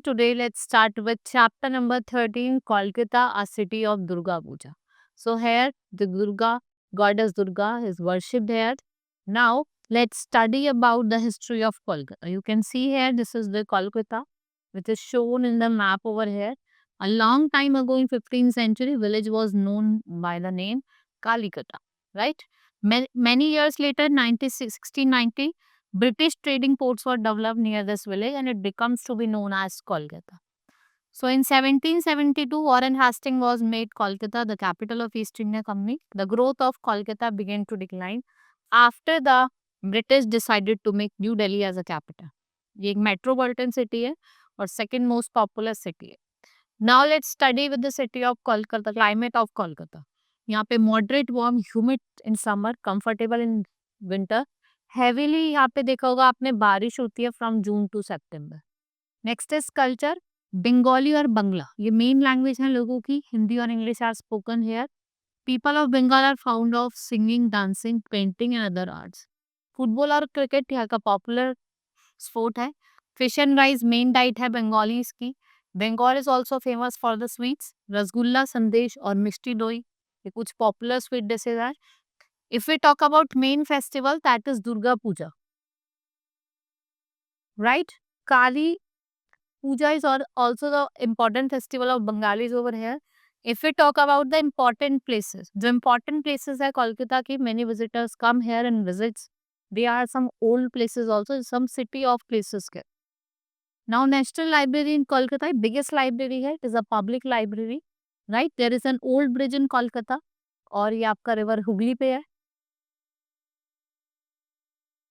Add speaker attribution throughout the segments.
Speaker 1: today let's start with chapter number 13, Kolkata, a city of Durga Puja. So here the goddess Durga is worshipped here. Now let's study about the history of Kolkata. You can see here this is the Kolkata which is shown in the map over here. A long time ago in 15th century, village was known by the name Kalikata, right? Many years later, 1690, British trading ports were developed near this village and it becomes to be known as Kolkata. So in 1772, Warren Hastings was made Kolkata the capital of East India Company. The growth of Kolkata began to decline after the British decided to make New Delhi as a capital. ये एक metropolitan city है और second most popular city है. Now let's study with the city of Kolkata. Climate of Kolkata, यहाँ पे moderate warm humid in summer, comfortable in winter. Heavily यहाँ पे देखा होगा आपने बारिश होती है from June to September. Next is culture. Bengali और बंगला ये मेन लैंग्वेज है लोगों की. हिंदी और English are spoken here. People of Bengal are found of singing, dancing, painting and other arts. Football और क्रिकेट यहाँ का पॉपुलर स्पोर्ट है. Fish and rice main diet है बंगालीज की. Bengal is also famous for the sweets. Rasgulla, sandesh और मिष्टी दोई ये कुछ popular sweet dishes है. If we talk about main festival, that is Durga Puja, right? Kali Puja is also the important festival of Bengalis over here. If we talk about the important places, the important places है Kolkata की, many visitors come here and visits. There are some old places also, some city of places के. Now National Library in Kolkata, biggest library है. It is a public library, right? There is an old bridge in Kolkata और ये आपका river Hooghly पे है.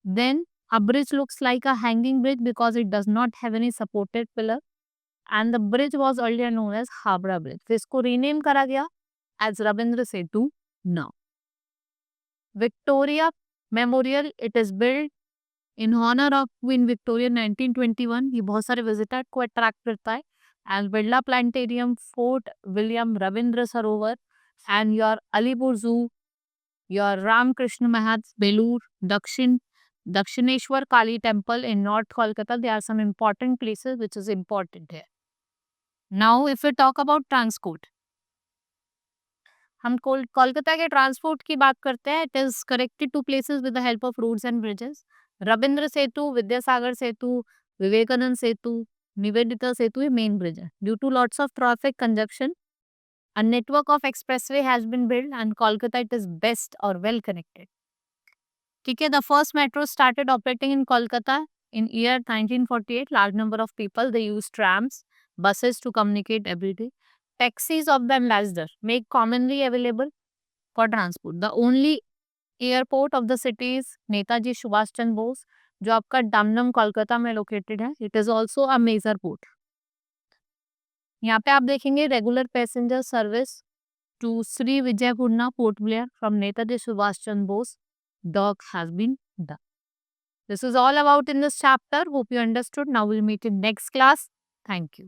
Speaker 1: Then a bridge looks like a hanging bridge because it does not have any supported pillar. And the bridge was earlier known as Habra Bridge. फिर इसको rename करा गया as Rabindra Setu now. Victoria Memorial, it is built in honor of Queen Victoria 1921. ये बहुत सारे visitor को attract करता है. And Birla Planetarium, Fort William, Rabindra Sarovar, and your Alipur Zoo, your Ram Krishna Mahal, Belur, Dakshineshwar Kali Temple in North Kolkata. There are some important places which is important here. Now, if we talk about transport, हम कोलकाता के transport की बात करते हैं. It is connected to places with the help of roads and bridges. Rabindra Setu, Vidyasagar Setu, Vivekananda Setu, Nivedita Setu ये main bridge है. Due to lots of traffic congestion, a network of expressway has been built and Kolkata it is best or well connected. ठीक है. The first metro started operating in Kolkata in year 1948. Large number of people they use trams, buses to communicate every day. Taxis of the ambassador make commonly available for transport. The only airport of the city is Netaji Subhash Chandra Bose जो आपका डमनम कोलकाता में located है. It is also a major port. यहाँ पे आप देखेंगे regular passenger service to Shri Vijayapuram Port Blair from Netaji Subhash Chandra Bose dock has been done. This is all about in this chapter. Hope you understood. Now we'll meet in next class. Thank you.